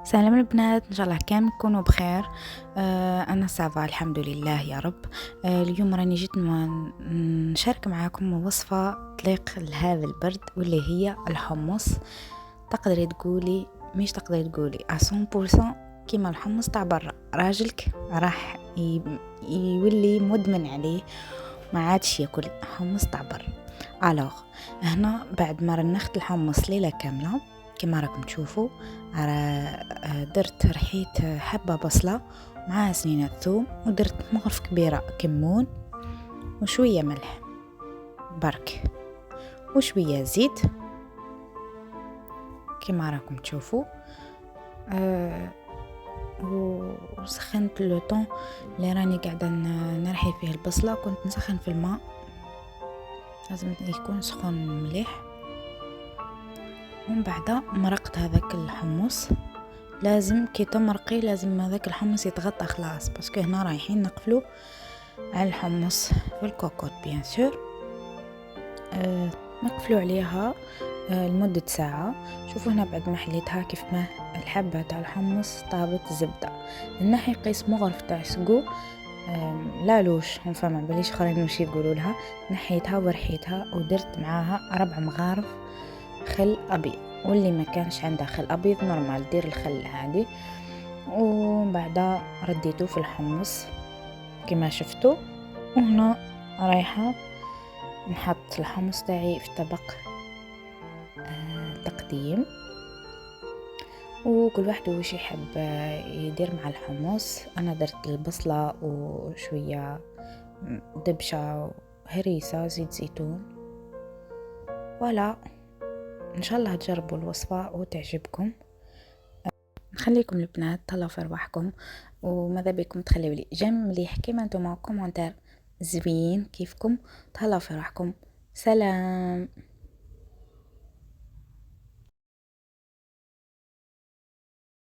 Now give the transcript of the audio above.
سلام البنات، ان شاء الله كامل تكونوا بخير. انا سافا الحمد لله يا رب. اليوم راني جيت نشارك معاكم وصفه تليق لهذا البرد واللي هي الحمص. تقدري تقولي مش تقدري تقولي 100% كيما الحمص تاع برا، راجلك راح يولي مدمن عليه، ما عادش ياكل حمص تاع برا. الوغ هنا بعد ما رنخت الحمص ليله كامله كما راكم تشوفوا، درت رحيت حبة بصلة مع سنينة ثوم، ودرت مغرف كبيرة كمون وشوية ملح برك وشوية زيت كما راكم تشوفوا. وسخنت لو طون اللي راني قاعدة نرحي فيه البصلة، كنت نسخن في الماء، لازم يكون سخون مليح. ومن بعد مرقت هذاك الحمص، لازم كي تمرقي لازم هذاك الحمص يتغطى خلاص، باسكو هنا رايحين نقفلو على الحمص في الكوكوط بيان سور. نقفلو عليها لمدة ساعة. شوفوا هنا بعد ما حليتها كيف ما الحبة تاع الحمص طابت الزبدة. نحي قيس مغرف تاع سقو، لالوش هم فما بليش خرين وش يقولوا لها، نحيتها ورحيتها ودرت معاها 4 مغارف خل ابيض، واللي ما كانش عنده خل ابيض نورمال دير الخل العادي. وبعد رديته في الحمص كما شفتوا. وهنا رايحه نحط الحمص تاعي في طبق تقديم، وكل واحد وش يحب يدير مع الحمص. انا درت البصله وشويه دبشه هريسه زيت زيتون. ولا ان شاء الله تجربوا الوصفه وتعجبكم. نخليكم البنات تهلاو في رواحكم، وماذا بكم تخليوا لي جيم مليح كيما نتوما كومونتير زوين كيفكم. تهلاو في رواحكم. سلام.